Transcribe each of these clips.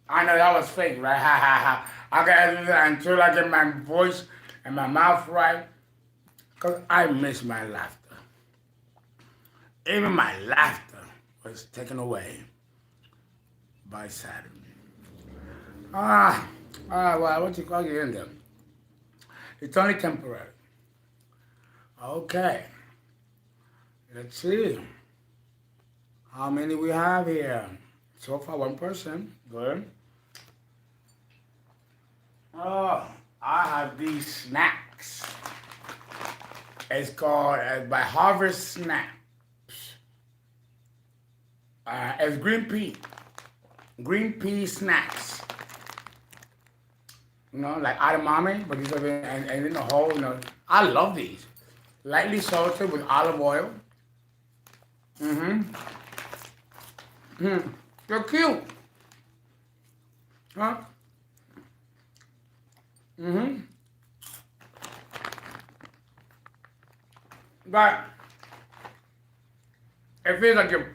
I know that was fake, right? Ha ha ha. I gotta do that until I get my voice and my mouth right. Because I miss my laughter. Even my laughter was taken away by Saturn. Ah, well, what you call it in there? It's only temporary. Okay, let's see how many we have here. So far, one person. Good. Oh, I have these snacks. It's called by Harvest Snaps. It's green pea snacks. You know, like edamame, but these are and in the whole. You know, I love these. Lightly salted with olive oil. Mm-hmm. Mm. They're cute, huh? Mm-hmm. But it feels like you're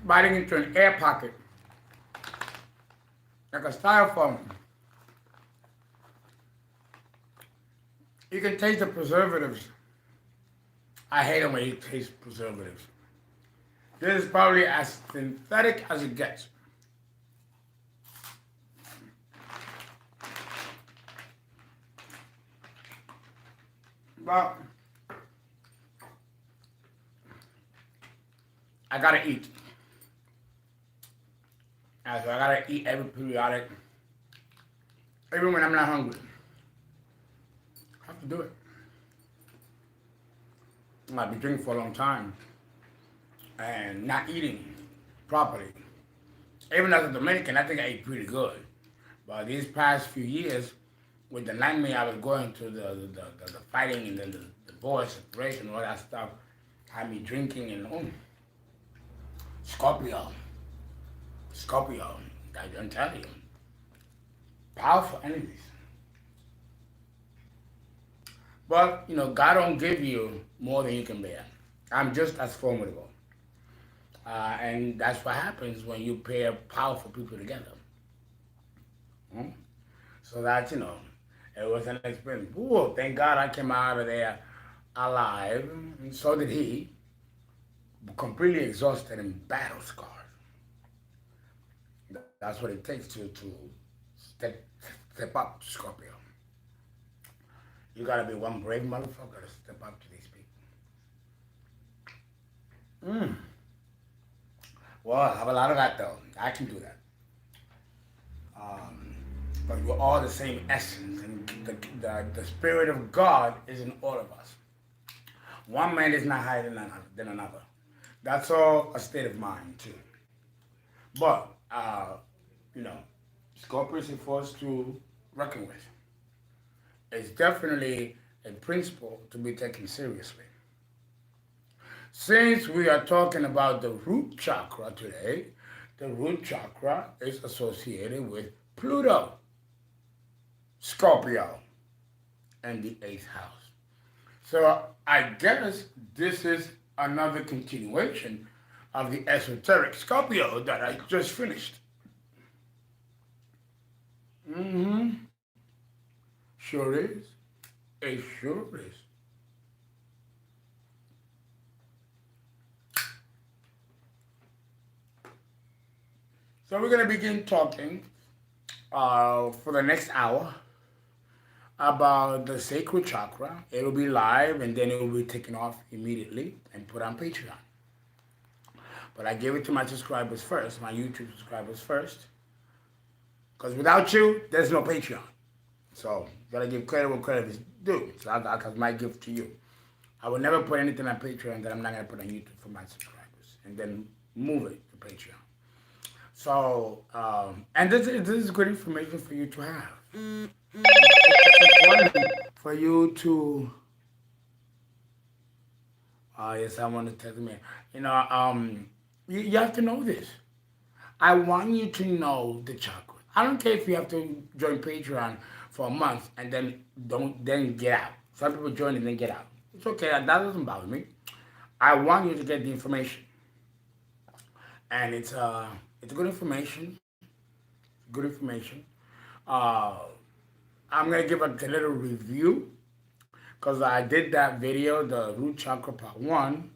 biting into an air pocket, like a styrofoam. You can taste the preservatives. I hate it when you taste preservatives. This is probably as synthetic as it gets. But I gotta eat. So I gotta eat every periodic, even when I'm not hungry. I have to do it. I've been drinking for a long time and not eating properly. Even as a Dominican, I think I ate pretty good. But these past few years, with the nightmare I was going through, the fighting and then the divorce, separation, all that stuff, had me drinking and Scorpio, Scorpio, I don't tell you, powerful enemies. But you know, God don't give you more than you can bear. I'm just as formidable, and that's what happens when you pair powerful people together. Hmm? So that it was an experience. Whoa, thank God I came out of there alive, and so did he, completely exhausted and battle scarred. That's what it takes to step step up, Scorpio. You gotta be one brave motherfucker to step up to these people. Well, I have a lot of that though. I can do that. Um, but we're all the same essence, and the spirit of God is in all of us. One man is not higher than another. That's all a state of mind too. But you know, Scorpio is a force to reckon with. It's definitely a principle to be taken seriously. Since we are talking about the root chakra today, the root chakra is associated with Pluto, Scorpio, and the eighth house. So I guess this is another continuation of the esoteric Scorpio that I just finished. Mm-hmm. Sure is. It sure is. So we're gonna begin talking for the next hour about the sacral chakra. It'll be live and then it will be taken off immediately and put on Patreon. But I gave it to my subscribers first, my YouTube subscribers first, because without you, there's no Patreon. So you gotta give credit where credit is due. So that's my gift to you. I will never put anything on Patreon that I'm not gonna put on YouTube for my subscribers, and then move it to Patreon. So, and this is good information for you to have. It's important for you to. Yes, I want to tell me. You know, you have to know this. I want you to know the chakra. I don't care if you have to join Patreon for a month and then get out. Some people join and then get out. It's okay. That doesn't bother me. I want you to get the information, and it's good information. Good information. Uh, I'm gonna give a little review because I did that video, the root chakra part one,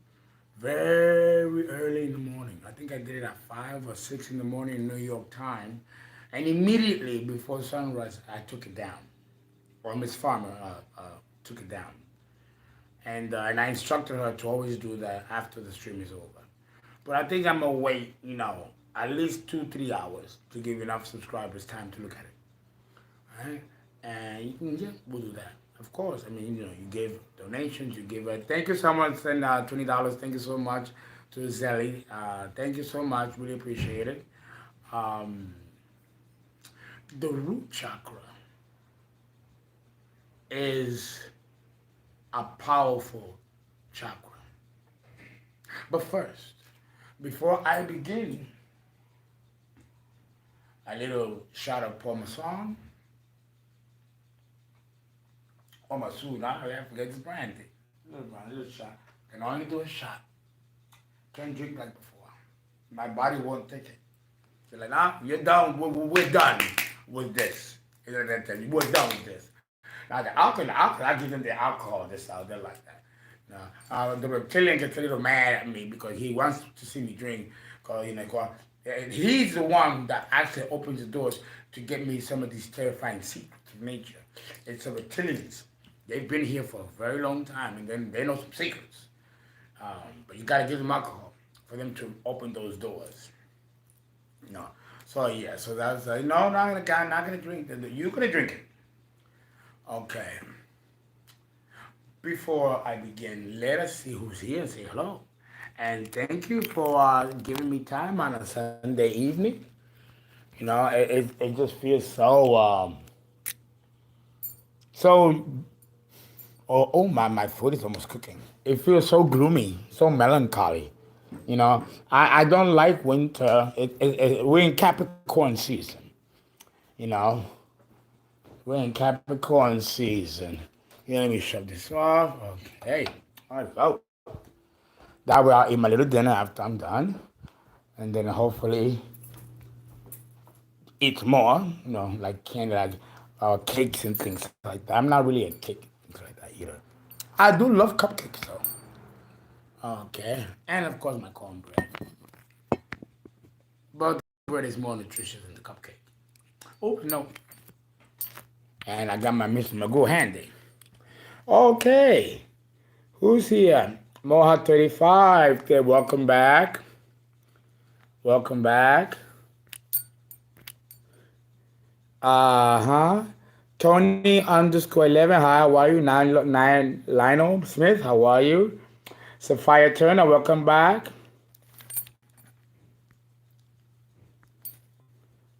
very early in the morning. I think I did it at 5 or 6 in the morning in New York time, and immediately before sunrise, I took it down. Or Miss Farmer took it down, and I instructed her to always do that after the stream is over. But I think I'm gonna wait, at least 2 3 hours to give enough subscribers time to look at it. All right, and yeah, we'll do that. Of course, I mean, you gave donations, you give it. Thank you, someone sent $20. Thank you so much to Zelly. Thank you so much. Really appreciate it. Um, the root chakra is a powerful chakra. But first, before I begin, a little shot of Parmesan or my suit. I forget this brand. Little shot. Can only do a shot. Can't drink like before. My body won't take it. They're like, nah, you're done. We're done with this. We're done with this. Now the alcohol, I give them the alcohol. This out, they're like that. The reptilian gets a little mad at me because he wants to see me drink. Cause he's the one that actually opens the doors to get me some of these terrifying secrets of nature. It's the reptilians. They've been here for a very long time, and then they know some secrets. But you gotta give them alcohol for them to open those doors. No. So yeah. So that's no. I'm not gonna drink. You're gonna drink it. Okay. Before I begin, let us see who's here and say hello. And thank you for giving me time on a Sunday evening. It just feels so. Oh my food is almost cooking. It feels so gloomy, so melancholy. I don't like winter. We're in Capricorn season. You know, we're in Capricorn season. Let me shut this off. Okay. All right, go. That way I'll eat my little dinner after I'm done. And then hopefully eat more, like candy, like cakes and things like that. I'm not really a cake, things like that either. I do love cupcakes though. Okay. And of course my cornbread. But the bread is more nutritious than the cupcake. Oh, no. And I got my Mr. Magoo handy. Okay. Who's here? Moha 35. Okay, welcome back. Welcome back. Tony underscore 11. Hi, how are you? Nine Lionel Smith. How are you? Sophia Turner. Welcome back.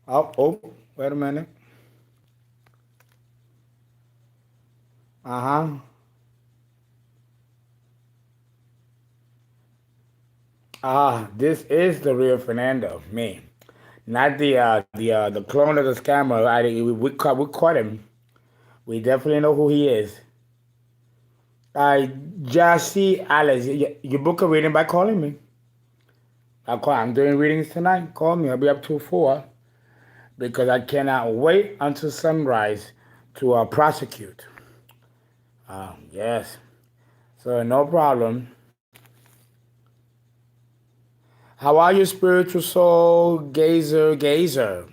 Oh, wait a minute. This is the real Fernando, me, not the clone of the scammer. We caught him. We definitely know who he is. Jassy Alice, you book a reading by calling me. I'm doing readings tonight. Call me. I'll be up till 4 because I cannot wait until sunrise to prosecute. Yes. So no problem. How are you, spiritual soul, gazer?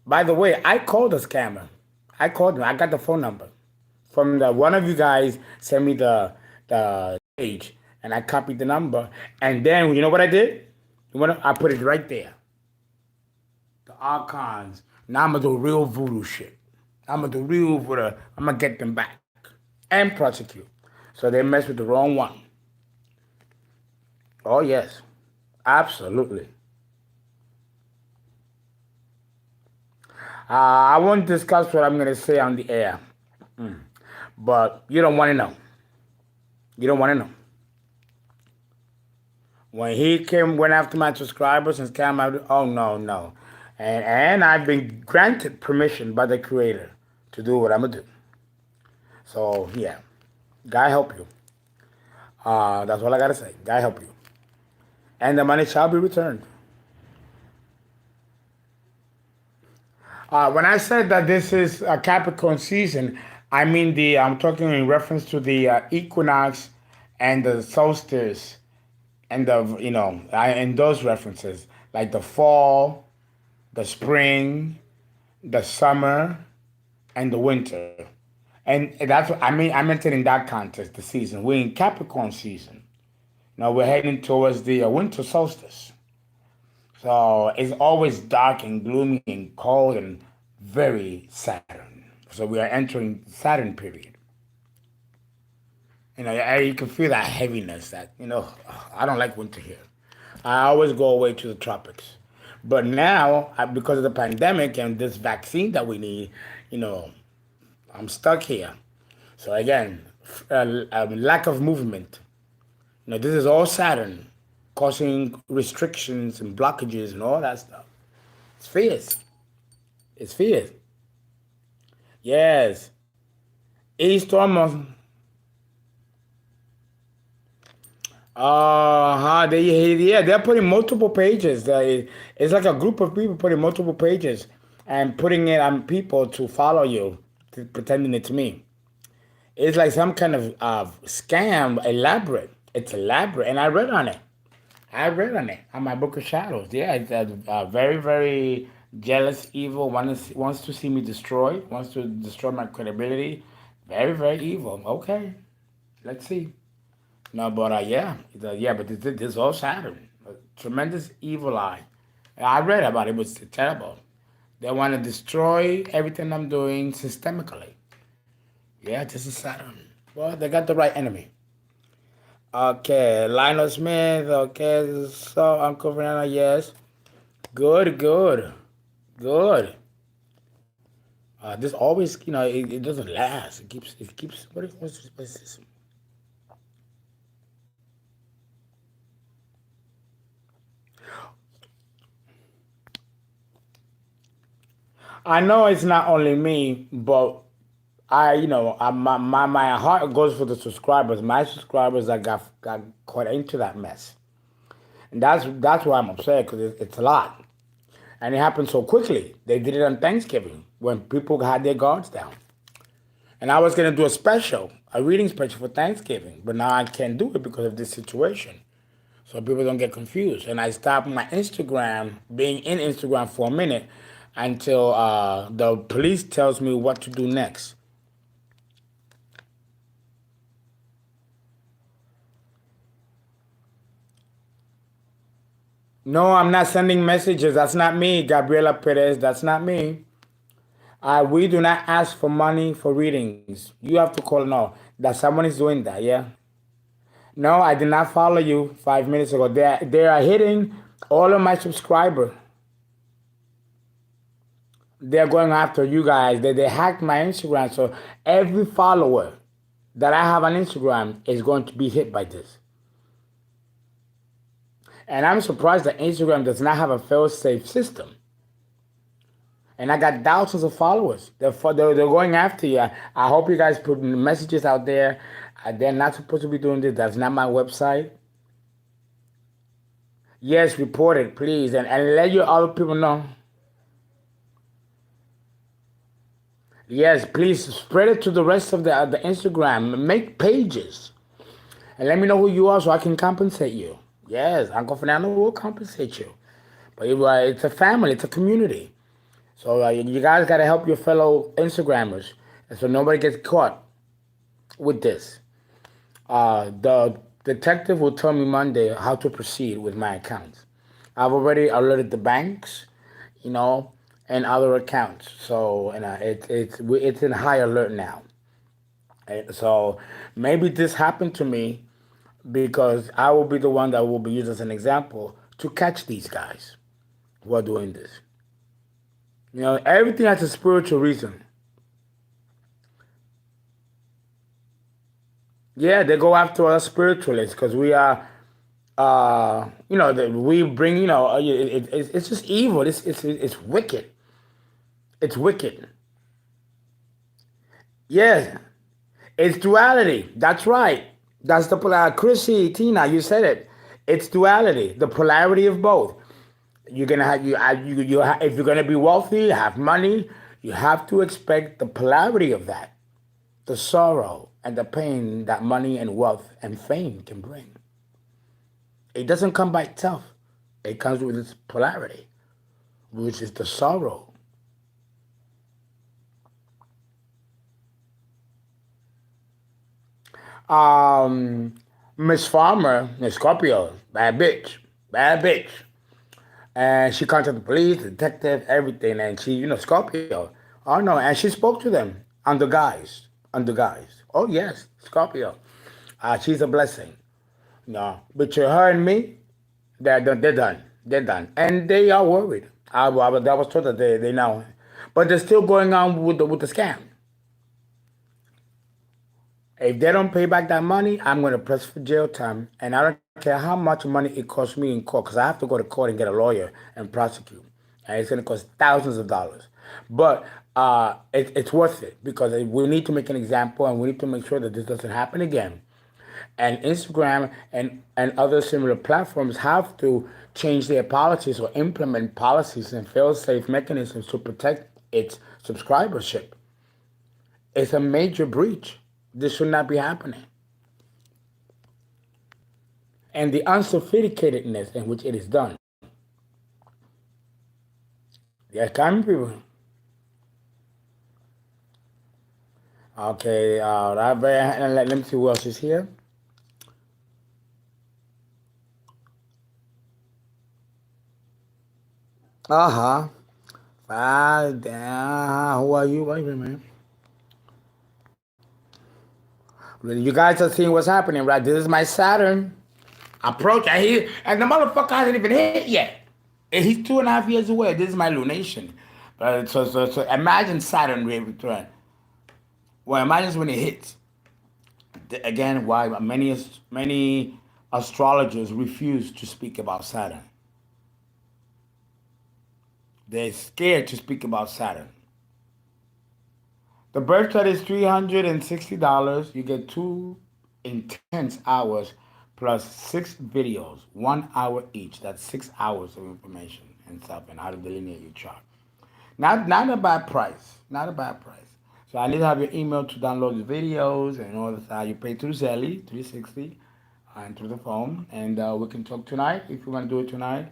By the way, I called the scammer. I called him. I got the phone number from one of you guys. Sent me the page, and I copied the number. And then you know what I did? I put it right there. The archons. Now I'm gonna do real voodoo shit. I'm gonna do real voodoo. I'm gonna get them back and prosecute. So they messed with the wrong one. Oh yes, absolutely. I won't discuss what I'm gonna say on the air, but you don't want to know. You don't want to know. When he went after my subscribers and scammed out, oh no. And I've been granted permission by the creator to do what I'm gonna do. So yeah, God help you. That's all I gotta say. God help you. And the money shall be returned. When I said that this is a Capricorn season, I mean I'm talking in reference to the equinox and the solstice and and those references like the fall, the spring, the summer, and the winter. And that's what I mean. I meant it in that context, the season. We're in Capricorn season. Now we're heading towards the winter solstice. So it's always dark and gloomy and cold and very Saturn. So we are entering Saturn period. You can feel that heaviness. I don't like winter here. I always go away to the tropics. But now, because of the pandemic and this vaccine that we need, you know, I'm stuck here. So again, lack of movement. This is all Saturn causing restrictions and blockages and all that stuff. It's fierce. It's fierce. Yes. East almost. They're putting multiple pages. It's like a group of people putting multiple pages and putting it on people to follow you, pretending it's me. It's like some kind of scam, elaborate. It's elaborate, and I read on it. I read on it on my book of shadows. Yeah, it's very, very jealous, evil. Wants to see me destroyed. Wants to destroy my credibility. Very, very evil. Okay, let's see. No, but but this is all Saturn. A tremendous evil eye. I read about it. It was terrible. They want to destroy everything I'm doing systemically. Yeah, this is Saturn. Well, they got the right enemy. Okay, Lionel Smith. Okay, so Uncle Fernando. Yes, good, good, good. This always, it doesn't last. It keeps. What's this? I know it's not only me, but my heart goes for the subscribers. My subscribers that got caught into that mess, and that's why I'm upset because it's a lot, and it happened so quickly. They did it on Thanksgiving when people had their guards down, and I was gonna do a reading special for Thanksgiving, but now I can't do it because of this situation. So people don't get confused. And I stopped my Instagram, being in Instagram for a minute until the police tells me what to do next. No, I'm not sending messages. That's not me, Gabriela Perez. That's not me. We do not ask for money for readings. You have to call. No, that someone is doing that. Yeah. No, I did not follow you 5 minutes ago. They are hitting all of my subscribers. They're going after you guys. They hacked my Instagram, so every follower that I have on Instagram is going to be hit by this. And I'm surprised that Instagram does not have a fail-safe system. And I got thousands of followers. They're going after you. I hope you guys put messages out there. They're not supposed to be doing this. That's not my website. Yes, report it, please. And let your other people know. Yes, please spread it to the rest of the Instagram. Make pages. And let me know who you are so I can compensate you. Yes, Uncle Fernando will compensate you. But it's a family. It's a community. So you guys got to help your fellow Instagrammers, and so nobody gets caught with this. The detective will tell me Monday how to proceed with my accounts. I've already alerted the banks, and other accounts. So it's in high alert now. And so maybe this happened to me because I will be the one that will be used as an example to catch these guys who are doing this. Everything has a spiritual reason. Yeah, they go after us spiritualists because we are, we bring, it's just evil. It's wicked. It's wicked. Yes, it's duality. That's right. That's the polarity. Chrissy, Tina, you said it. It's duality, the polarity of both. You're gonna have if you're gonna be wealthy, have money, you have to expect the polarity of that, the sorrow and the pain that money and wealth and fame can bring. It doesn't come by itself. It comes with its polarity, which is the sorrow. Um, Miss Farmer, Miss Scorpio, bad bitch, and she contacted the police, the detective, everything, and she, Scorpio. Oh no, and she spoke to them under guise. Oh yes, Scorpio. She's a blessing. No, between her and me, they're done. They're done, and they are worried. I was told that they know, but they're still going on with the scam. If they don't pay back that money, I'm going to press for jail time, and I don't care how much money it costs me in court, because I have to go to court and get a lawyer and prosecute, and it's going to cost thousands of dollars. But it's worth it, because we need to make an example, and we need to make sure that this doesn't happen again. And Instagram and other similar platforms have to change their policies or implement policies and fail-safe mechanisms to protect its subscribership. It's a major breach. This should not be happening. And the unsophisticatedness in which it is done. Yes, common people. Okay, let me see who else is here. Uh-huh. Who are you? Wait a minute, man. You guys are seeing what's happening, right? This is my Saturn approach. And the motherfucker hasn't even hit yet. And he's 2.5 years away. This is my lunation. So imagine Saturn return. Well, imagine when it hits. Again, why many astrologers refuse to speak about Saturn. They're scared to speak about Saturn. The birth chart is $360. You get 2 intense hours plus 6 videos, 1 hour each. That's 6 hours of information and stuff, and how to delineate your chart. Not a bad price. Not a bad price. So I need to have your email to download the videos and all that. You pay through Zelly, 360, and through the phone. And we can talk tonight if you want to do it tonight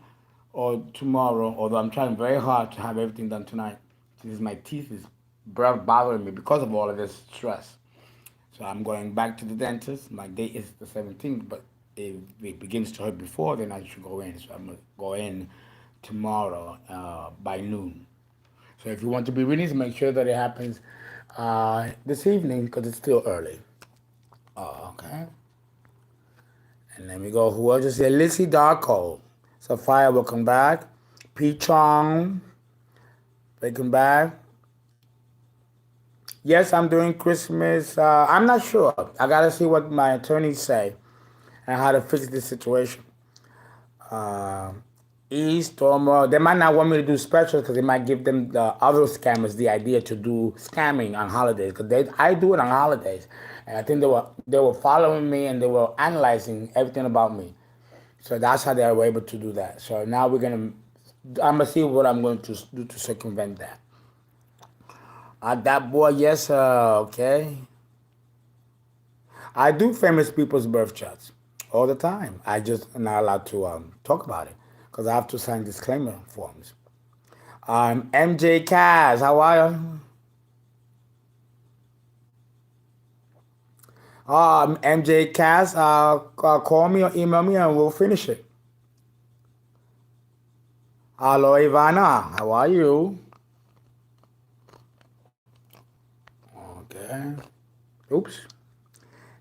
or tomorrow. Although I'm trying very hard to have everything done tonight. This is my teeth is bothering me because of all of this stress. So I'm going back to the dentist. My date is the 17th, but if it begins to hurt before, then I should go in. So I'm going to go in tomorrow by noon. So if you want to be reading, make sure that it happens this evening because it's still early. Okay. And let me go. Who else is here? Lizzie Darko. Sophia, welcome back. P. Chong, welcome back. Yes, I'm doing Christmas. I'm not sure. I got to see what my attorneys say and how to fix this situation. East or more, they might not want me to do specials because they might give them the other scammers the idea to do scamming on holidays. Because I do it on holidays, and I think they were following me and they were analyzing everything about me. So that's how they were able to do that. So now I'm gonna see what I'm going to do to circumvent that. That boy, yes, okay. I do famous people's birth charts all the time. I just am not allowed to talk about it because I have to sign disclaimer forms. MJ Kaz, how are you? MJ Kaz, call me or email me and we'll finish it. Hello, Ivana, how are you? Okay. Oops.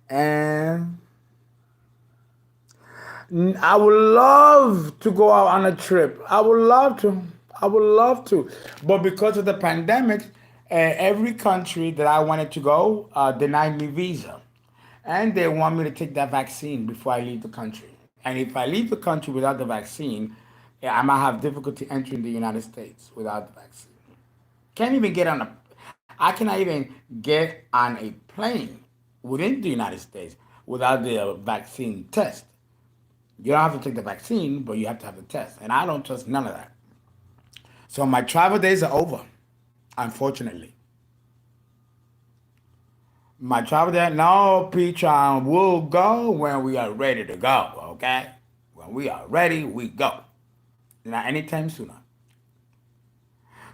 And I would love to go out on a trip. I would love to. I would love to. But because of the pandemic, every country that I wanted to go denied me visa. And they want me to take that vaccine before I leave the country. And if I leave the country without the vaccine, I might have difficulty entering the United States without the vaccine. Can't even get on a. I cannot even get on a plane within the United States without the vaccine test. You don't have to take the vaccine, but you have to have the test. And I don't trust none of that. So my travel days are over, unfortunately. My travel day, no, Peach, we'll go when we are ready to go, okay? When we are ready, we go. Not anytime sooner.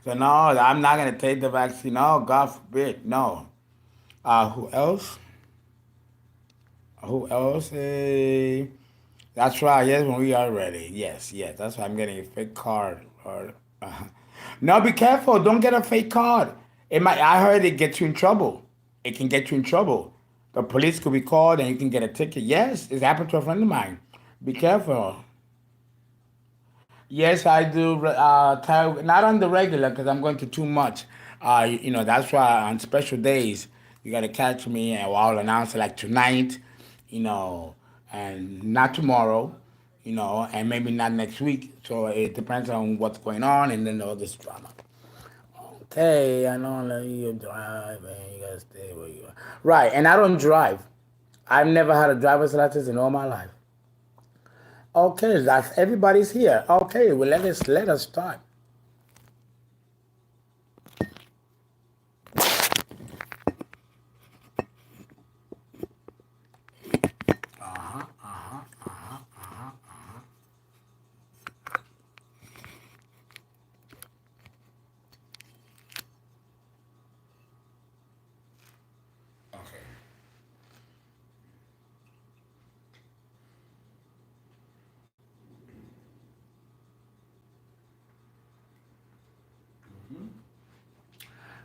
So no, I'm not gonna take the vaccine. No, God forbid. No. Who else? Who else? That's right. Yes, when we are ready. Yes, yes. That's why I'm getting a fake card. Or no, be careful. Don't get a fake card. It might. I heard it gets you in trouble. It can get you in trouble. The police could be called and you can get a ticket. Yes, it's happened to a friend of mine. Be careful. Yes, I do. Not on the regular because I'm going to too much. That's why on special days you got to catch me, and I'll announce it like tonight, you know, and not tomorrow, and maybe not next week. So it depends on what's going on, and then all this drama. Okay, I know that you drive, and you gotta stay where you are. Right, and I don't drive. I've never had a driver's license in all my life. Okay, that's everybody's here. Okay, well let us start. Okay.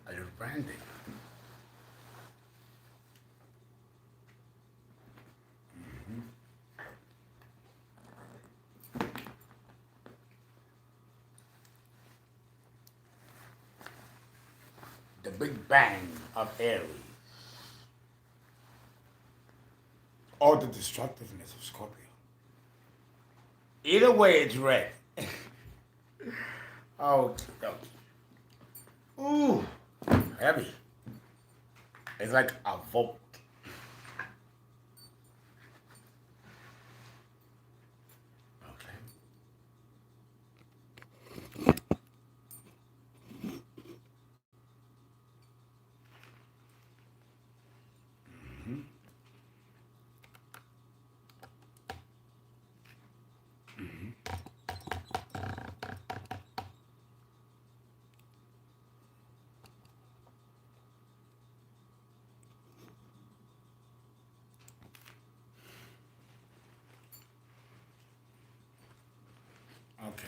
A little branding. The Big Bang of Aries, or the destructiveness of Scorpio. Either way, it's red. Oh, okay. Ooh, heavy. It's like a volt. Okay. Okay.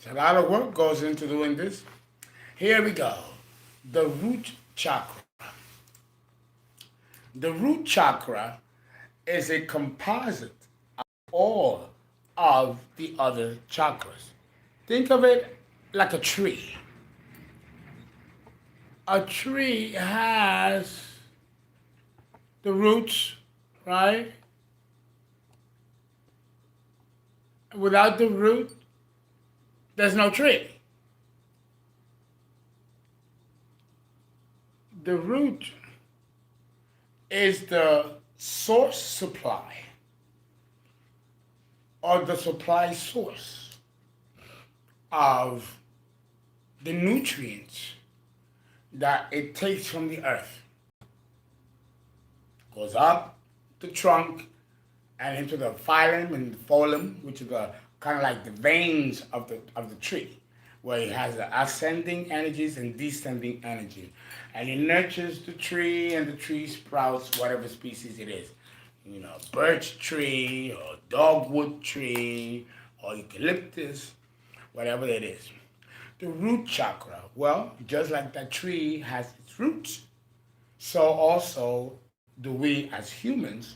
So a lot of work goes into doing this. Here we go. The root chakra. The root chakra is a composite all of the other chakras. Think of it like a tree. A tree has the roots, right? Without the root, there's no tree. The root is the source supply or the supply source of the nutrients that it takes from the earth. Goes up the trunk and into the phylum and the phloem, which is the kind of like the veins of the tree, where it has the ascending energies and descending energy, and it nurtures the tree, and the tree sprouts whatever species it is, birch tree or dogwood tree or eucalyptus, whatever it is. The root chakra, well, just like that tree has its roots, so also do we as humans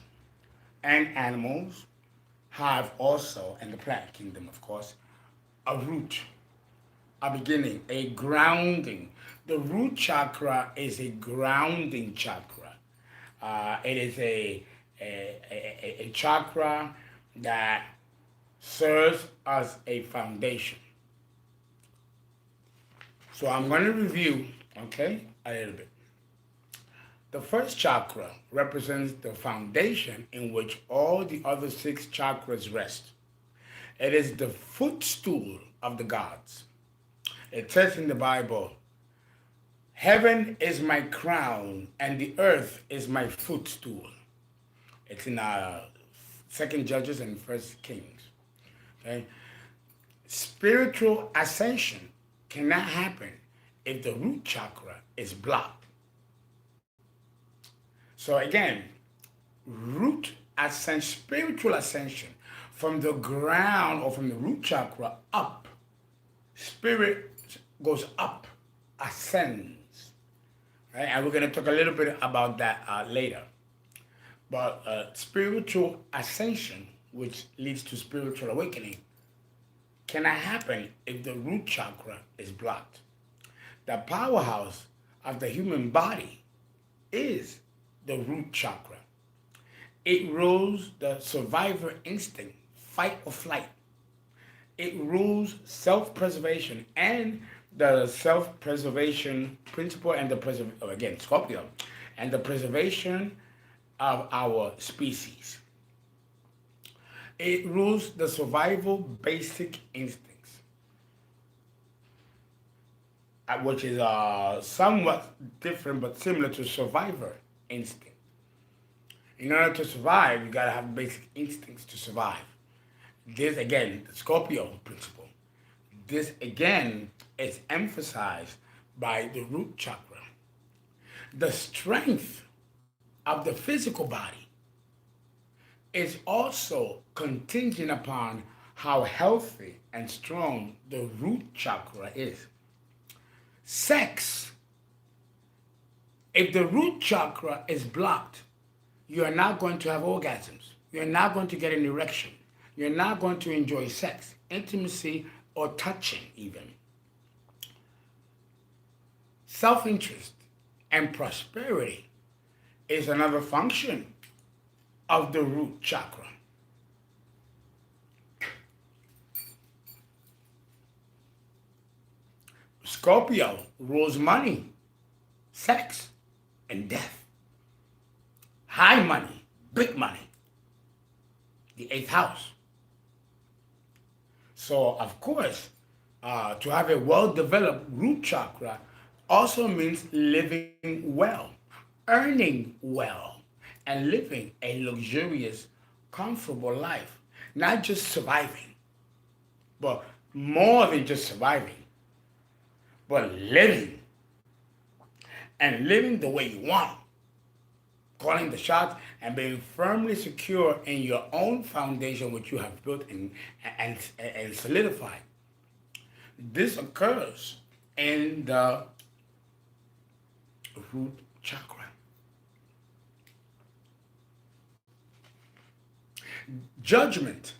and animals have also, in the plant kingdom, of course, a root, a beginning, a grounding. The root chakra is a grounding chakra. It is a chakra that serves as a foundation. So I'm going to review, okay, a little bit. The first chakra represents the foundation in which all the other six chakras rest. It is the footstool of the gods. It says in the Bible, heaven is my crown and the earth is my footstool. It's in Second Judges and First Kings. Okay? Spiritual ascension cannot happen if the root chakra is blocked. So again, root ascension, spiritual ascension from the ground or from the root chakra up. Spirit goes up, ascends. Right? And we're going to talk a little bit about that later. But spiritual ascension, which leads to spiritual awakening, cannot happen if the root chakra is blocked. The powerhouse of the human body is the root chakra. It rules the survivor instinct, fight or flight. It rules self-preservation and the self-preservation principle and again, Scorpio, and the preservation of our species. It rules the survival basic instincts, which is somewhat different but similar to survivor instinct. In order to survive, you gotta have basic instincts to survive. This again, the Scorpio principle. This again is emphasized by the root chakra. The strength of the physical body is also contingent upon how healthy and strong the root chakra is. Sex, if the root chakra is blocked, you are not going to have orgasms. You're not going to get an erection. You're not going to enjoy sex, intimacy, or touching even. Self-interest and prosperity is another function of the root chakra. Scorpio rules money, sex, and death. High money, big money, the eighth house. So, of course, to have a well-developed root chakra also means living well, earning well, and living a luxurious, comfortable life. Not just surviving, but more than just surviving, but living. And living the way you want. Calling the shots and being firmly secure in your own foundation, which you have built and solidified. This occurs in the root chakra. Judgment.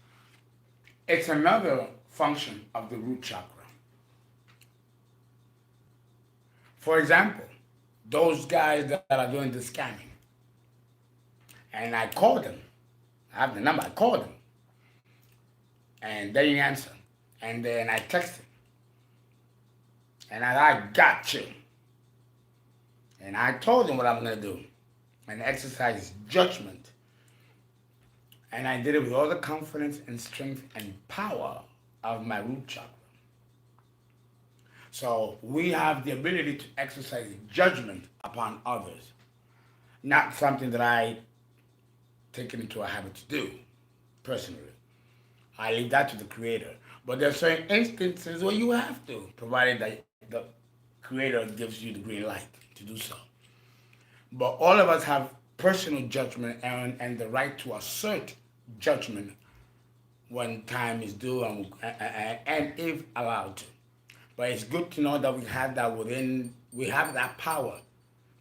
It's another function of the root chakra. For example, those guys that are doing the scamming. And I called them. I have the number. I called them. And they didn't answer. And then I texted. And I got you. And I told them what I'm going to do. And exercise judgment. And I did it with all the confidence and strength and power of my root chakra. So we have the ability to exercise judgment upon others. Not something that I take it into a habit to do. personally. I leave that to the creator. But there are certain instances where you have to, provided that the creator gives you the green light to do so. But all of us have personal judgment and the right to assert judgment when time is due and if allowed to. But it's good to know that we have that power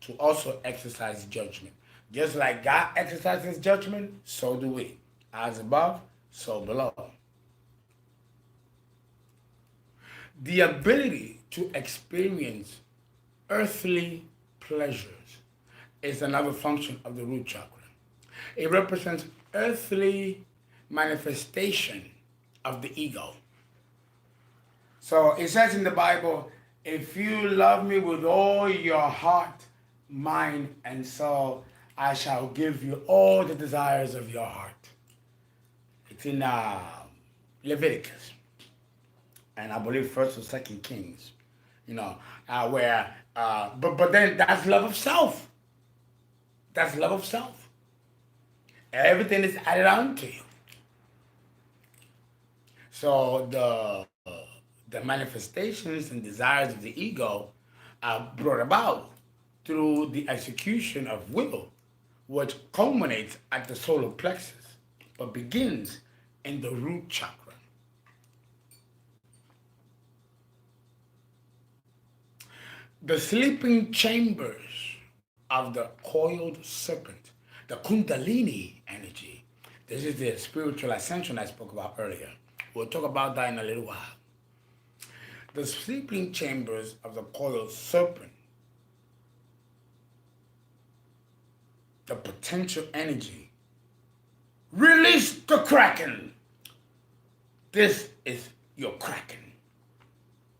to also exercise judgment. Just like God exercises judgment, so do we. As above, so below. The ability to experience earthly pleasures is another function of the root chakra. It represents earthly manifestation of the ego. So it says in the Bible, if you love me with all your heart, mind, and soul, I shall give you all the desires of your heart. It's in Leviticus, and I believe First or Second Kings. But then that's love of self. That's love of self. Everything is added on to you. So the manifestations and desires of the ego are brought about through the execution of will, which culminates at the solar plexus, but begins in the root chakra. The sleeping chambers of the coiled serpent, the kundalini energy. This is the spiritual ascension I spoke about earlier. We'll talk about that in a little while. The sleeping chambers of the coiled serpent, the potential energy. Release the Kraken. This is your Kraken,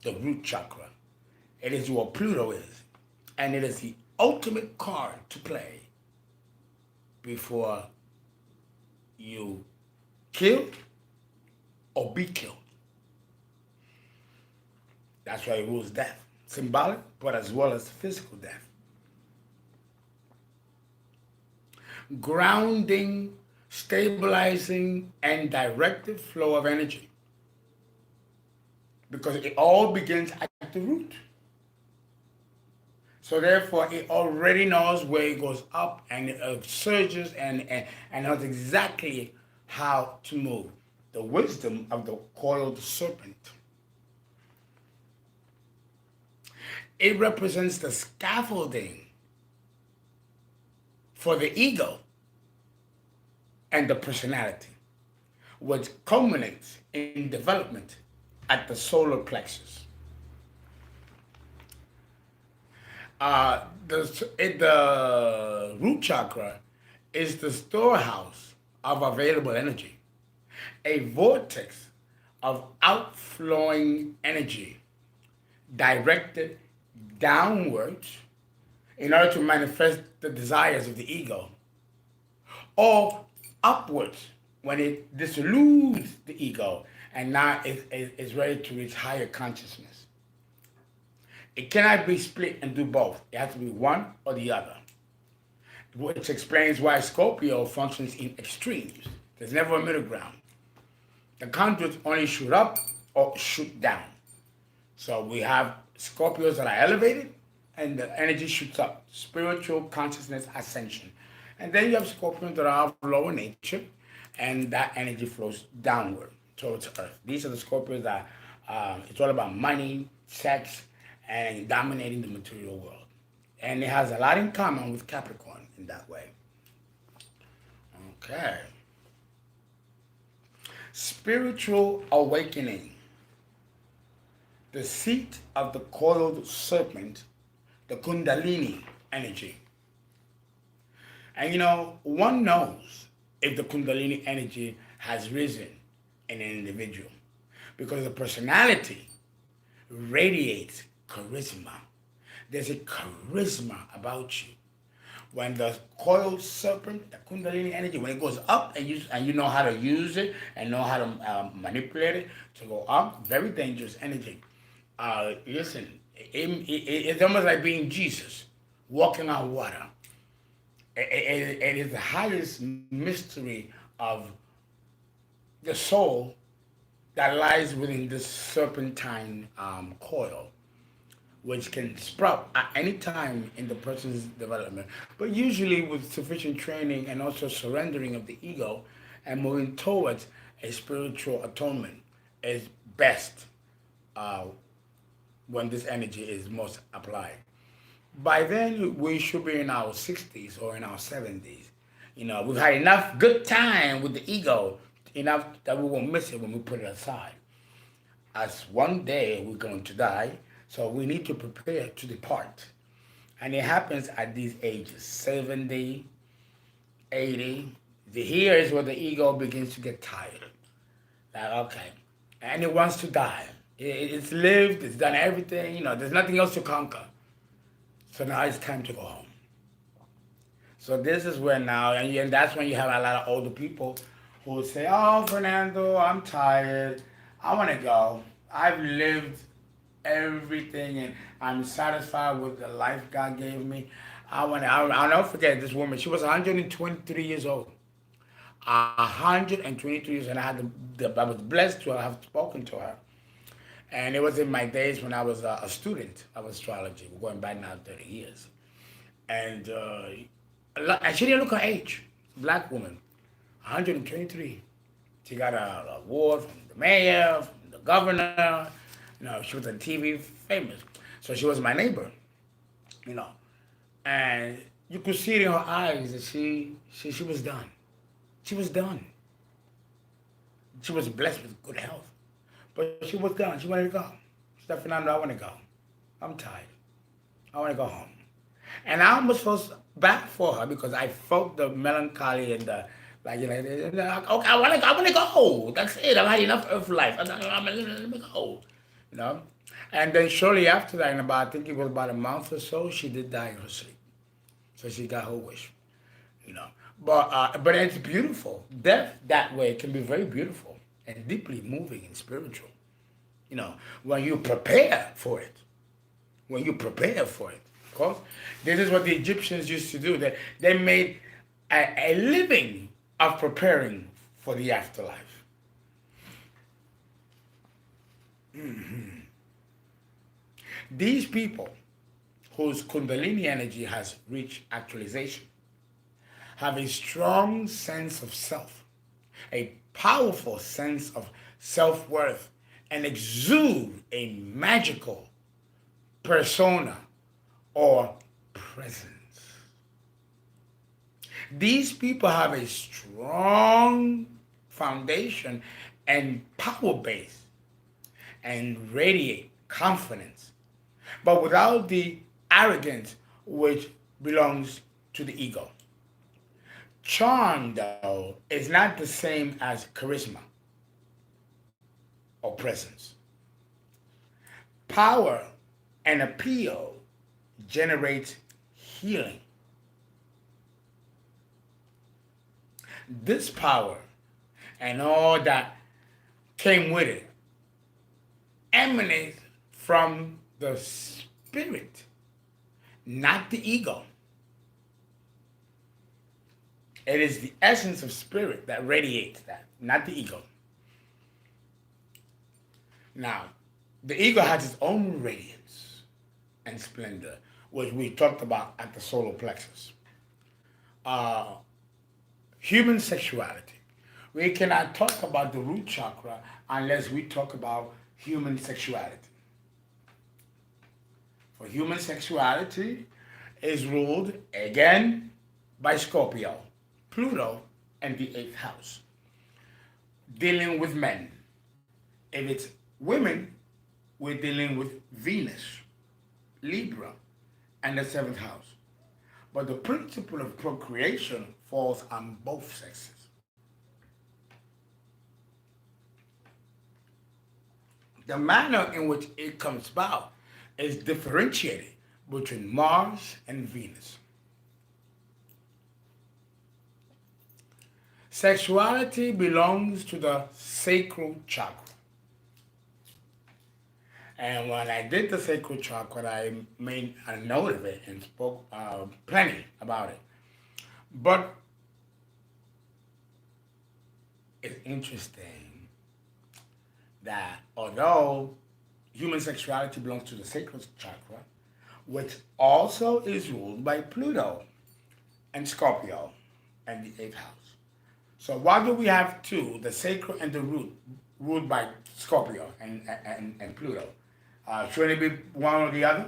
the root chakra. It is what Pluto is, and it is the ultimate card to play before you kill or be killed. That's why it rules death, symbolic, but as well as physical death. Grounding, stabilizing, and directive flow of energy. Because it all begins at the root. So therefore, it already knows where it goes up and it surges and knows exactly how to move. The wisdom of the coiled serpent. It represents the scaffolding for the ego and the personality, which culminates in development at the solar plexus. The root chakra is the storehouse of available energy, a vortex of outflowing energy directed downwards in order to manifest the desires of the ego, or upwards when it dissolutes the ego and now is ready to reach higher consciousness. It cannot be split and do both. It has to be one or the other, which explains why Scorpio functions in extremes. There's never a middle ground. The conduits only shoot up or shoot down. So we have Scorpios that are elevated and the energy shoots up. Spiritual consciousness ascension. And then you have Scorpions that are of lower nature and that energy flows downward towards Earth. These are the Scorpios that it's all about money, sex, and dominating the material world. And it has a lot in common with Capricorn in that way. Okay. Spiritual awakening. The seat of the coiled serpent, the Kundalini energy. And one knows if the Kundalini energy has risen in an individual because the personality radiates charisma. There's a charisma about you. When the coiled serpent, the Kundalini energy, when it goes up and you know how to use it and know how to manipulate it to go up, very dangerous energy. Listen, it's almost like being Jesus, walking on water. It is the highest mystery of the soul that lies within this serpentine coil, which can sprout at any time in the person's development. But usually, with sufficient training and also surrendering of the ego and moving towards a spiritual atonement, is best uh, when this energy is most applied. By then, we should be in our 60s or in our 70s. We've had enough good time with the ego, enough that we won't miss it when we put it aside. As one day we're going to die, so we need to prepare to depart. And it happens at these ages 70, 80. Here is where the ego begins to get tired. Like, okay. And it wants to die. It's lived, it's done everything, there's nothing else to conquer. So now it's time to go home. So this is where now, and that's when you have a lot of older people who will say, "Oh, Fernando, I'm tired. I want to go. I've lived everything, and I'm satisfied with the life God gave me. I want to. I'll never forget this woman. She was 123 years old. 123 years, and I was blessed to have spoken to her. And it was in my days when I was a student of astrology. We're going back now 30 years. And and she didn't look her age. Black woman, 123. She got an award from the mayor, from the governor. She was on TV, famous. So she was my neighbor. You know, and you could see it in her eyes that she was done. She was done. She was blessed with good health, but she was done. She wanted to go. She said, Fernando, I want to go. I'm tired. I want to go home. And I almost felt bad for her because I felt the melancholy and the okay, I want to go. That's it. I've had enough of life. Let me go. You know. And then shortly after that, in about I think it was about a month or so, she did die in her sleep. So she got her wish. You know. But it's beautiful. Death that way can be very beautiful and deeply moving and spiritual. When you prepare for it. When you prepare for it. Of course, this is what the Egyptians used to do. They made a living of preparing for the afterlife. Mm-hmm. These people whose Kundalini energy has reached actualization have a strong sense of self, a powerful sense of self-worth, and exude a magical persona or presence. These people have a strong foundation and power base and radiate confidence, but without the arrogance which belongs to the ego. Charm, though, is not the same as charisma or presence. Power and appeal generates healing. This power and all that came with it emanates from the spirit, not the ego. It is the essence of spirit that radiates that, not the ego. Now, the ego has its own radiance and splendor, which we talked about at the solar plexus. Uh, Human sexuality. We cannot talk about the root chakra unless we talk about human sexuality. For human sexuality is ruled again by Scorpio, Pluto, and the eighth house. Dealing with men. If it's women, we're dealing with Venus, Libra, and the seventh house. But the principle of procreation falls on both sexes. The manner in which it comes about is differentiated between Mars and Venus. Sexuality belongs to the sacral chakra. And when I did the sacral chakra, I made a note of it and spoke plenty about it. But it's interesting that although human sexuality belongs to the sacral chakra, which also is ruled by Pluto and Scorpio and the eighth house. So why do we have two, the sacral and the root, ruled by Scorpio and Pluto? Should it be one or the other?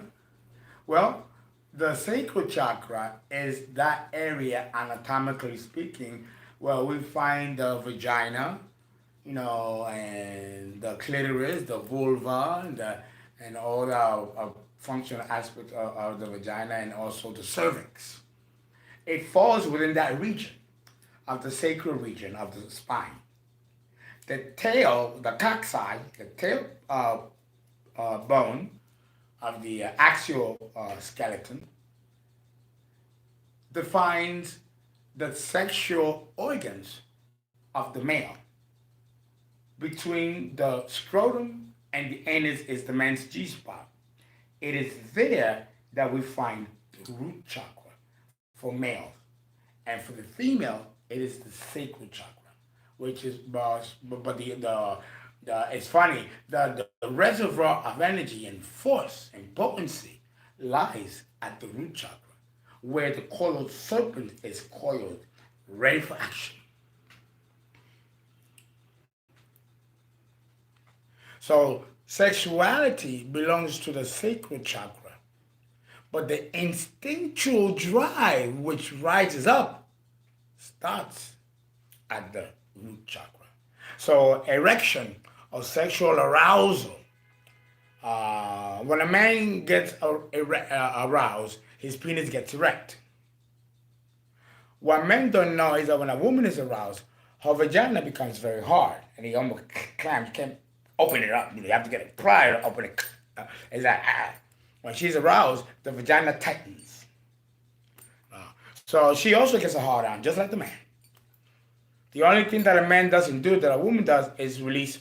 Well, the sacral chakra is that area, anatomically speaking, where we find the vagina, and the clitoris, the vulva, and all the functional aspects of the vagina, and also the cervix. It falls within that region of the sacral region of the spine. The tail, the coxae, the tail bone of the axial skeleton defines the sexual organs of the male. Between the scrotum and the anus is the man's G spot. It is there that we find the root chakra for males. And for the female, it is the sacral chakra, which is, but it's funny, the reservoir of energy and force and potency lies at the root chakra, where the coiled serpent is coiled, ready for action. So sexuality belongs to the sacral chakra, but the instinctual drive which rises up starts at the root chakra. So erection or sexual arousal, when a man gets aroused, his penis gets erect. What men don't know is that when a woman is aroused, her vagina becomes very hard, and he almost clamps, can't open it up. You have to get it prior to open it. It's like, when she's aroused, the vagina tightens. So she also gets a hard on, just like the man. The only thing that a man doesn't do that a woman does is release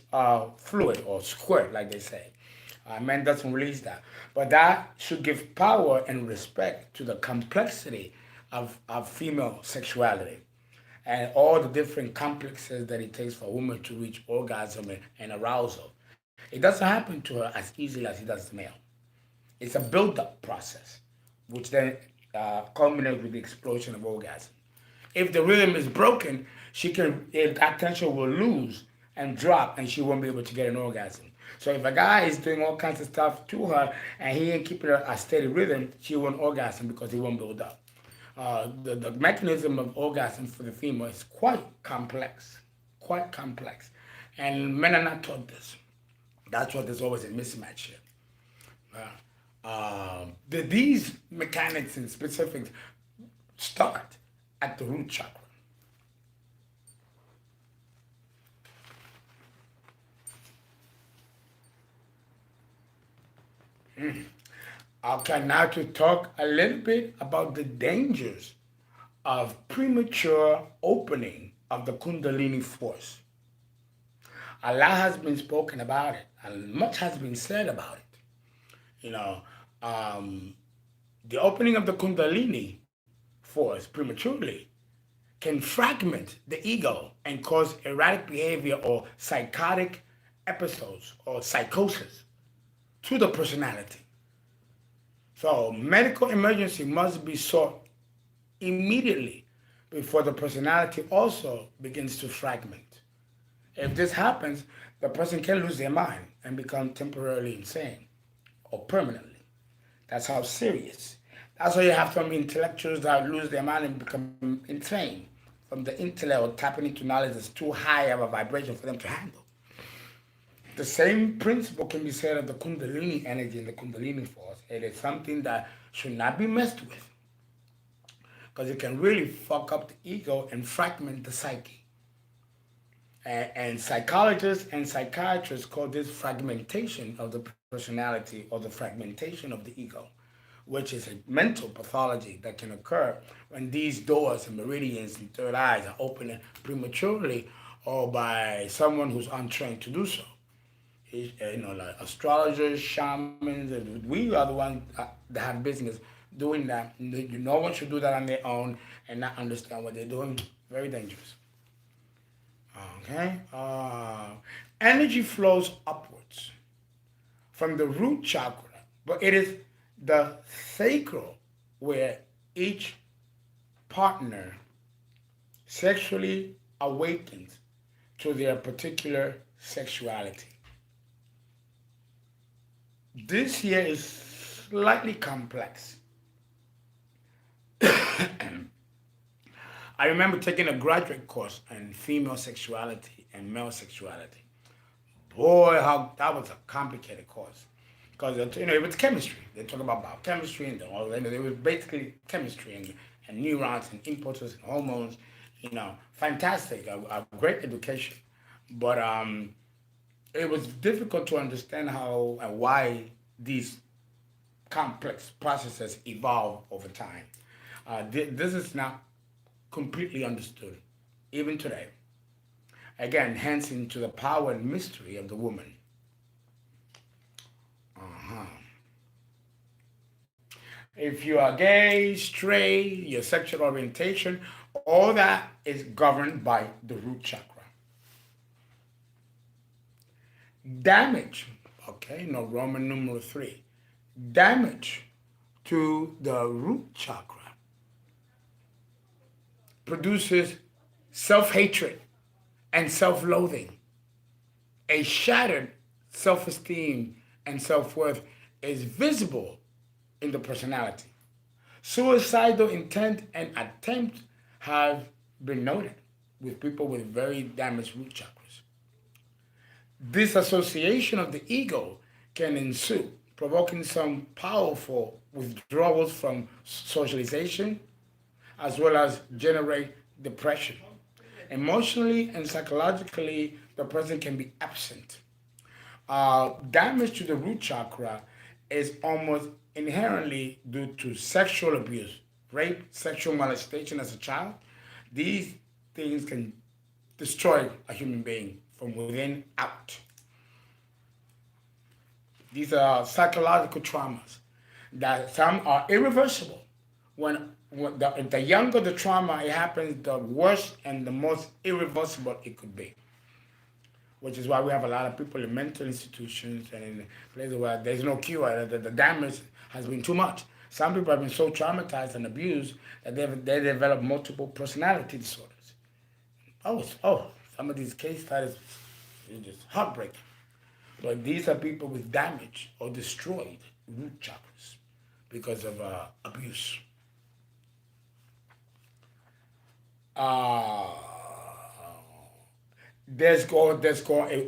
fluid or squirt, like they say. A man doesn't release that. But that should give power and respect to the complexity of female sexuality and all the different complexes that it takes for a woman to reach orgasm and arousal. It doesn't happen to her as easily as it does the male. It's a build-up process, which then culminates with the explosion of orgasm. If the rhythm is broken, that tension will lose and drop, and she won't be able to get an orgasm. So if a guy is doing all kinds of stuff to her and he ain't keeping a steady rhythm, she won't orgasm because he won't build up. The mechanism of orgasm for the female is quite complex, and men are not taught this. That's why there's always a mismatch here. These mechanics and specifics start at the root chakra. Okay, now to talk a little bit about the dangers of premature opening of the Kundalini force. A lot has been spoken about it, and much has been said about it. The opening of the Kundalini force prematurely can fragment the ego and cause erratic behavior or psychotic episodes or psychosis to the personality. So medical emergency must be sought immediately before the personality also begins to fragment. If this happens, the person can lose their mind and become temporarily insane or permanently. That's how serious. That's why you have some intellectuals that lose their mind and become insane from the intellect or tapping into knowledge that's too high of a vibration for them to handle. The same principle can be said of the Kundalini energy and the Kundalini force. It is something that should not be messed with because it can really fuck up the ego and fragment the psyche. And psychologists and psychiatrists call this fragmentation of the personality or the fragmentation of the ego, which is a mental pathology that can occur when these doors and meridians and third eyes are opened prematurely or by someone who's untrained to do so. Like astrologers, shamans, and we are the ones that have business doing that. No one should do that on their own and not understand what they're doing. Very dangerous. Okay. Energy flows upwards from the root chakra, but it is the sacral where each partner sexually awakens to their particular sexuality. This here is slightly complex. I remember taking a graduate course on female sexuality and male sexuality. Boy, how that was a complicated course because it was chemistry. They talk about biochemistry and all that. It was basically chemistry and neurons and impulses and hormones. Fantastic, a great education. But it was difficult to understand how and why these complex processes evolve over time. This is not completely understood, even today. Again, hence into the power and mystery of the woman. Uh-huh. If you are gay, straight, your sexual orientation, all that is governed by the root chakra. Damage, okay, no, Roman numeral 3. Damage to the root chakra produces self-hatred and self-loathing. A shattered self-esteem and self-worth is visible in the personality. Suicidal intent and attempts have been noted with people with very damaged root chakras. Disassociation of the ego can ensue, provoking some powerful withdrawals from socialization, as well as generate depression. Emotionally and psychologically, the person can be absent. Damage to the root chakra is almost inherently due to sexual abuse, rape, sexual molestation as a child. These things can destroy a human being from within out. These are psychological traumas that some are irreversible. When the younger the trauma it happens, the worse and the most irreversible it could be. Which is why we have a lot of people in mental institutions and in places where there's no cure. The damage has been too much. Some people have been so traumatized and abused that they develop multiple personality disorders. Some of these case studies are just heartbreaking. But these are people with damage or destroyed root chakras because of abuse. Uh,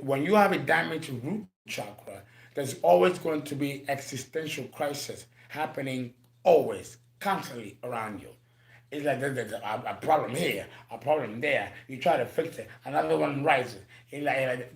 when you have a damaged root chakra, there's always going to be existential crisis happening always, constantly around you. It's like there's a problem here, a problem there. You try to fix it, another one rises.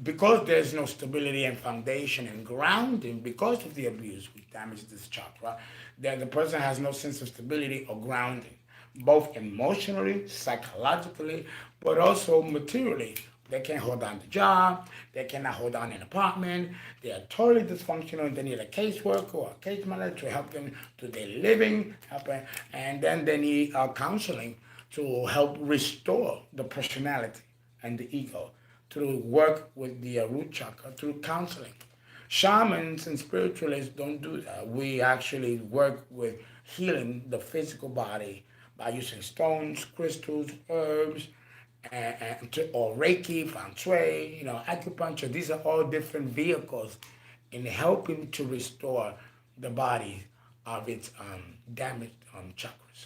Because there's no stability and foundation and grounding because of the abuse which damages this chakra, that the person has no sense of stability or grounding, both emotionally, psychologically, but also materially. They can't hold down the job. They cannot hold down an apartment. They are totally dysfunctional. They need a caseworker or a case manager to help them to their living, and then they need counseling to help restore the personality and the ego, to work with the root chakra through counseling. Shamans and spiritualists don't do that. We actually work with healing the physical body by using stones, crystals, herbs, or Reiki, Feng Shui, acupuncture. These are all different vehicles in helping to restore the body of its damaged chakras.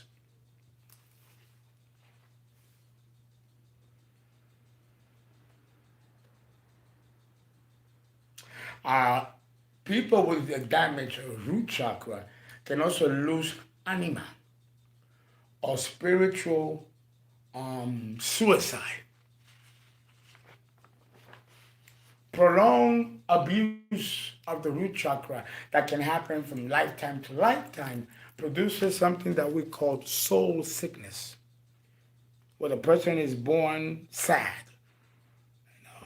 Uh, People with a damaged root chakra can also lose anima or spiritual suicide. Prolonged abuse of the root chakra that can happen from lifetime to lifetime produces something that we call soul sickness, where the person is born sad.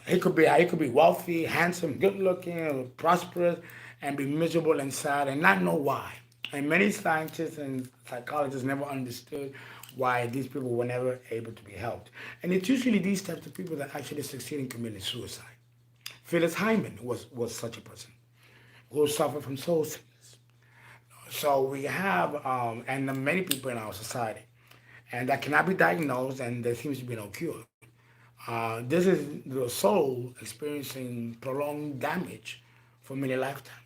He could be wealthy, handsome, good looking, prosperous, and be miserable and sad and not know why. And many scientists and psychologists never understood why these people were never able to be helped. And it's usually these types of people that actually succeed in committing suicide. Phyllis Hyman was such a person who suffered from soul sickness. So we have, and many people in our society, and that cannot be diagnosed, and there seems to be no cure. This is the soul experiencing prolonged damage for many lifetimes.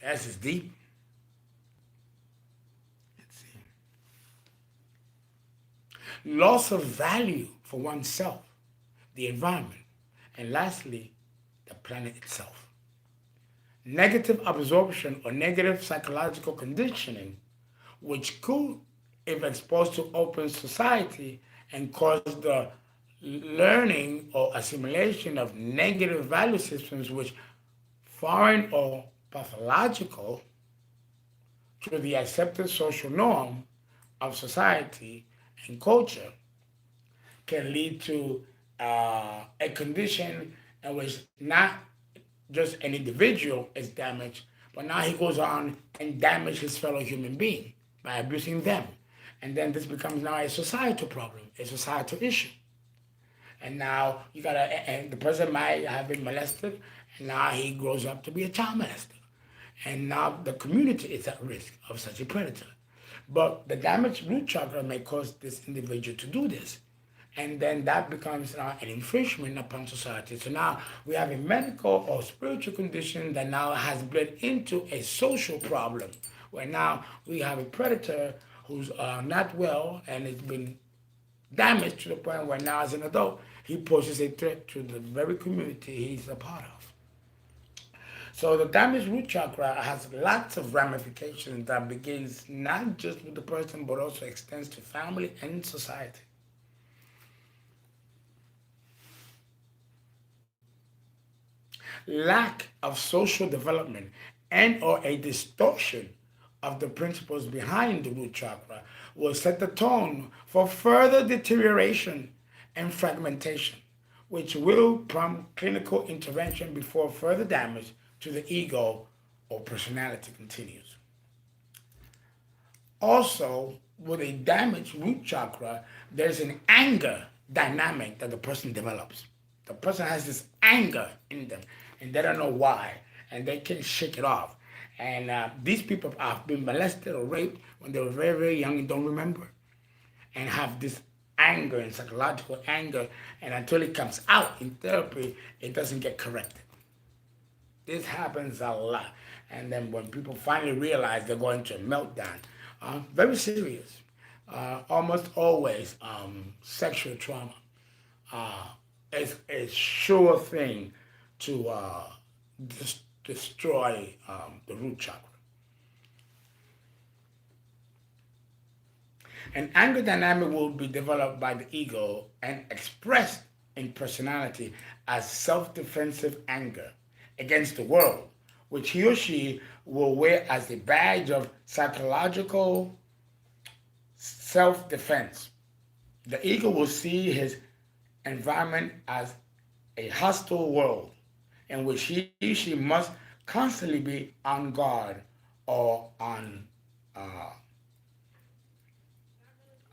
This is deep. Let's see. Loss of value for oneself, the environment, and lastly, the planet itself. Negative absorption or negative psychological conditioning, which could, if exposed to open society, and cause the learning or assimilation of negative value systems, which foreign or pathological to the accepted social norm of society and culture, can lead to a condition in which not just an individual is damaged, but now he goes on and damages his fellow human being by abusing them. And then this becomes now a societal problem, a societal issue. And now and the person might have been molested, and now he grows up to be a child molester. And now the community is at risk of such a predator. But the damaged root chakra may cause this individual to do this. And then that becomes now an infringement upon society. So now we have a medical or spiritual condition that now has bled into a social problem, where now we have a predator who's not well and has been damaged to the point where now as an adult, he poses a threat to the very community he's a part of. So the damaged root chakra has lots of ramifications that begins not just with the person, but also extends to family and society. Lack of social development and or a distortion of the principles behind the root chakra will set the tone for further deterioration and fragmentation, which will prompt clinical intervention before further damage to the ego or personality continues. Also, with a damaged root chakra, there's an anger dynamic that the person develops. The person has this anger in them, and they don't know why, and they can't shake it off. And these people have been molested or raped when they were very, very young and don't remember, and have this anger and psychological anger, and until it comes out in therapy, it doesn't get corrected. This happens a lot. And then when people finally realize they're going to a meltdown, very serious, almost always sexual trauma is a sure thing to destroy the root chakra. An anger dynamic will be developed by the ego and expressed in personality as self-defensive anger against the world, which he or she will wear as a badge of psychological self-defense. The ego will see his environment as a hostile world in which he or she must constantly be on guard or on, I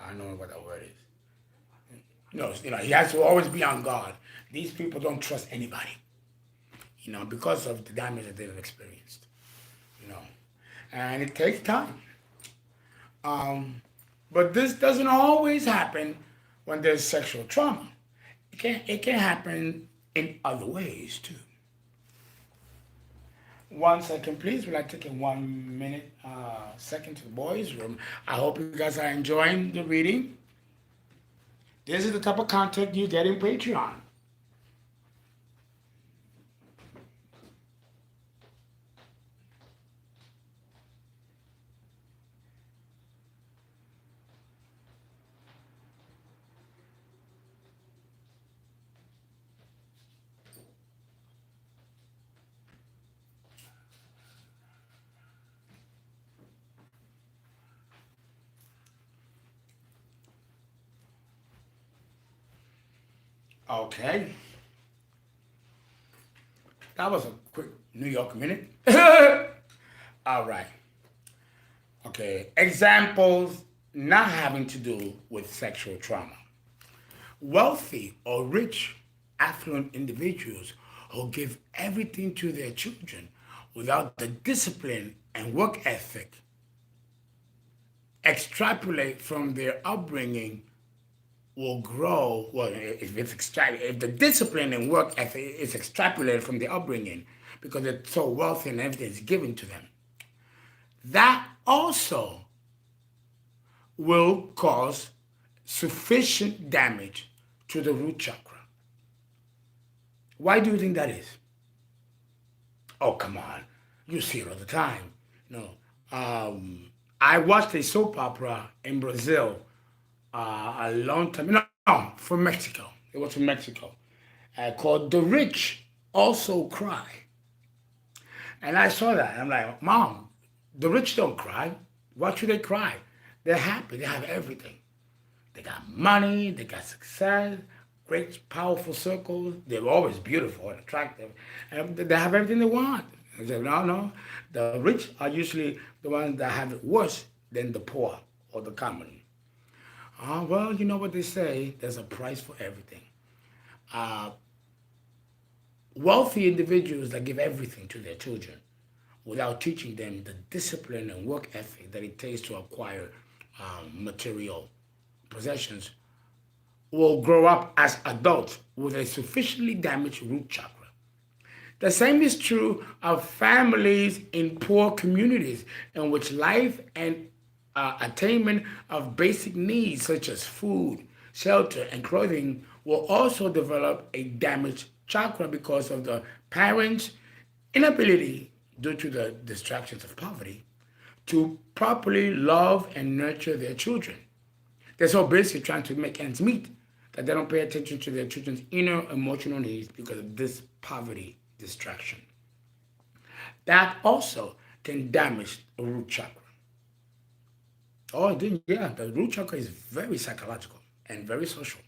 don't know what that word is. No, he has to always be on guard. These people don't trust anybody, because of the damage that they've experienced, and it takes time. But this doesn't always happen when there's sexual trauma. It can happen in other ways too. 1 second, please. We're like taking 1 minute, second to the boys' room. I hope you guys are enjoying the reading. This is the type of content you get in Patreon. Okay. That was a quick New York minute. All right. Okay, examples not having to do with sexual trauma. Wealthy or rich, affluent individuals who give everything to their children without the discipline and work ethic extrapolate from their upbringing will grow. Well, if the discipline and work ethic is extrapolated from the upbringing because they're so wealthy and everything is given to them, that also will cause sufficient damage to the root chakra. Why do you think that is? Oh, come on. You see it all the time. No. I watched a soap opera in Brazil a long time. No, from Mexico. It was from Mexico. Called The Rich Also Cry. And I saw that. I'm like, Mom, the rich don't cry. Why should they cry? They're happy. They have everything. They got money. They got success. Great, powerful circles. They're always beautiful and attractive. And they have everything they want. I said, no. The rich are usually the ones that have it worse than the poor or the common. Well, you know what they say. There's a price for everything. Wealthy individuals that give everything to their children without teaching them the discipline and work ethic that it takes to acquire material possessions will grow up as adults with a sufficiently damaged root chakra. The same is true of families in poor communities in which life and attainment of basic needs such as food, shelter, and clothing will also develop a damaged chakra because of the parents' inability, due to the distractions of poverty, to properly love and nurture their children. They're so busy trying to make ends meet that they don't pay attention to their children's inner emotional needs because of this poverty distraction. That also can damage the root chakra. Oh, it didn't. Yeah, the root chakra is very psychological and very social.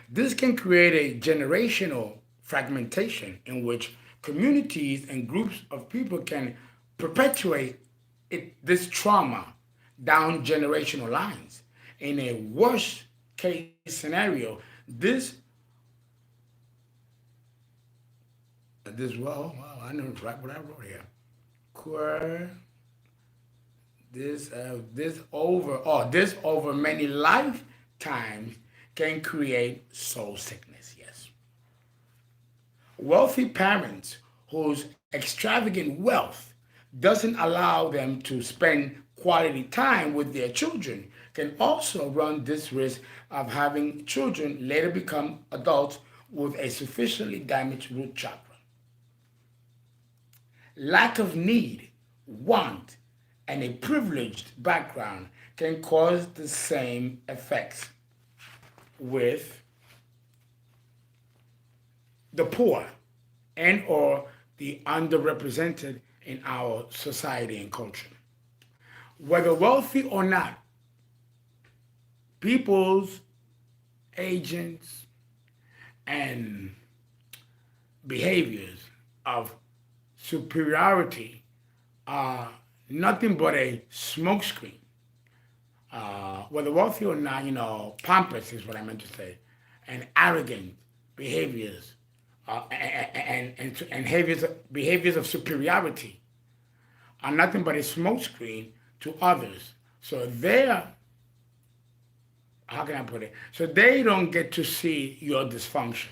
This can create a generational fragmentation in which communities and groups of people can perpetuate this trauma down generational lines. In a worst case scenario, well, I know right what I wrote here. Queer, this over many lifetimes can create soul sickness. Yes. Wealthy parents whose extravagant wealth doesn't allow them to spend quality time with their children can also run this risk of having children later become adults with a sufficiently damaged root chakra. Lack of need, want, and a privileged background can cause the same effects with the poor and or the underrepresented in our society and culture. Whether wealthy or not, people's agents and behaviors of superiority are nothing but a smokescreen. Whether wealthy or not, pompous is what I meant to say, and arrogant behaviors and behaviors of superiority are nothing but a smokescreen to others. So how can I put it? So they don't get to see your dysfunction.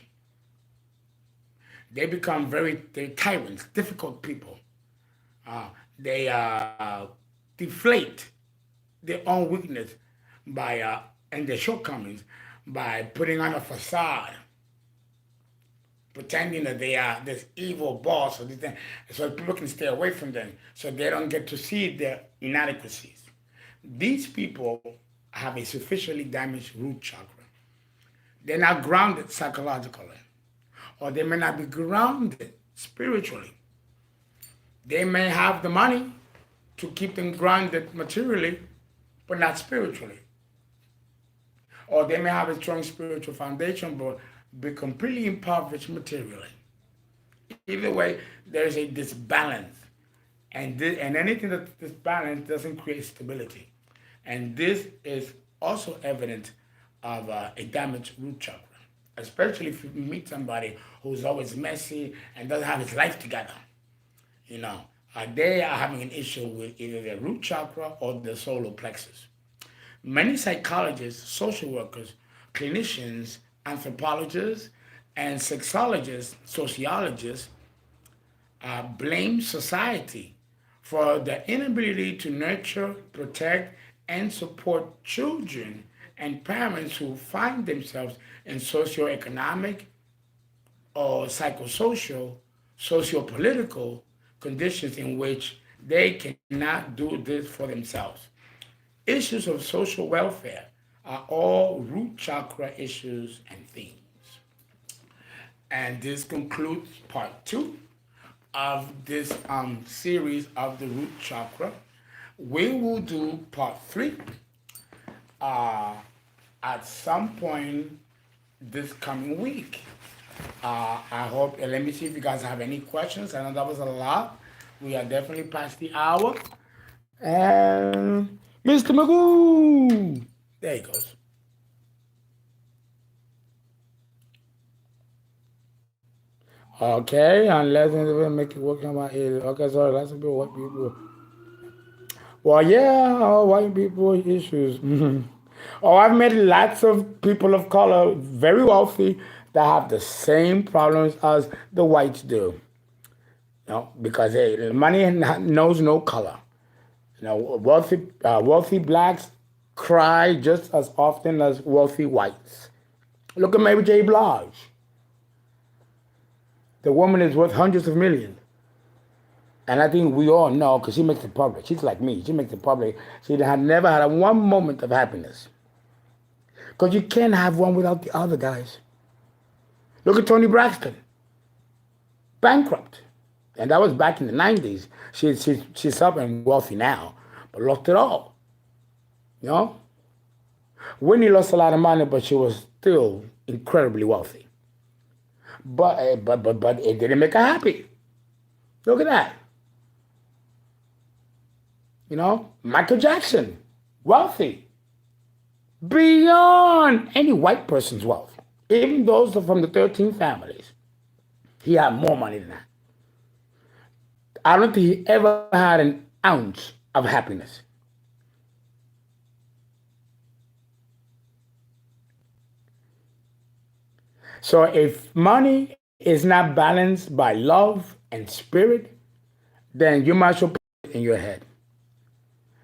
They become they're tyrants, difficult people. They deflate their own weakness and their shortcomings by putting on a facade, pretending that they are this evil boss or this thing, so people can stay away from them, so they don't get to see their inadequacies. These people have a sufficiently damaged root chakra. They're not grounded psychologically, or they may not be grounded spiritually. They may have the money to keep them grounded materially, but not spiritually. Or they may have a strong spiritual foundation, but be completely impoverished materially. Either way, there's a disbalance. And anything that disbalance doesn't create stability. And this is also evident of a damaged root chakra, especially if you meet somebody who's always messy and doesn't have his life together. You know, they are having an issue with either their root chakra or the solar plexus. Many psychologists, social workers, clinicians, anthropologists, and sexologists, sociologists blame society for the inability to nurture, protect, and support children and parents who find themselves in socioeconomic or psychosocial, socio-political conditions in which they cannot do this for themselves. Issues of social welfare are all root chakra issues and themes. And this concludes part 2 of this series of the root chakra. We will do part 3 uh, at some point this coming week. I hope, let me see if you guys have any questions. I know that was a lot. We are definitely past the hour. And Mr. Magoo, there he goes. Okay, unless they make it work on my ear. Okay, sorry, lots of people, white people. Well, yeah, all white people issues. Oh, I've met lots of people of color, very wealthy, that have the same problems as the whites do. Because hey, money knows no color. Wealthy blacks cry just as often as wealthy whites. Look at Mary J. Blige. The woman is worth hundreds of millions. And I think we all know, because she makes it public. She's like me. She makes it public. She had never had one moment of happiness. Because you can't have one without the other, guys. Look at Toni Braxton. Bankrupt. And that was back in the 90s. She's up and wealthy now, but lost it all. You know? Whitney lost a lot of money, but she was still incredibly wealthy. But it didn't make her happy. Look at that. Michael Jackson, wealthy. Beyond any white person's wealth. Even those from the 13 families. He had more money than that. I don't think he ever had an ounce of happiness. So if money is not balanced by love and spirit, then you might as well put it in your head.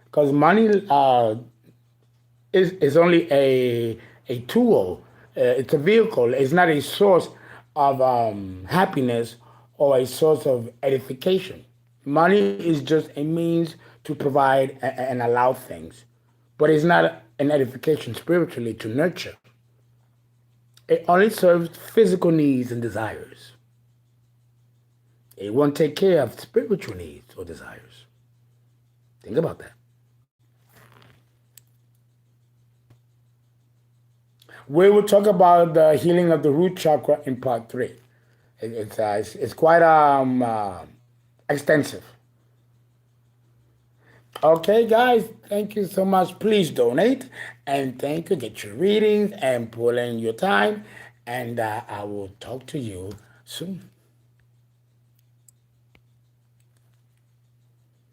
Because money is only a tool. It's a vehicle. It's not a source of happiness or a source of edification. Money is just a means to provide and allow things. But it's not an edification spiritually to nurture. It only serves physical needs and desires. It won't take care of spiritual needs or desires. Think about that. We will talk about the healing of the root chakra in part 3. It's quite extensive. Okay, guys, thank you so much. Please donate, and thank you. Get your readings and pull in your time, and I will talk to you soon.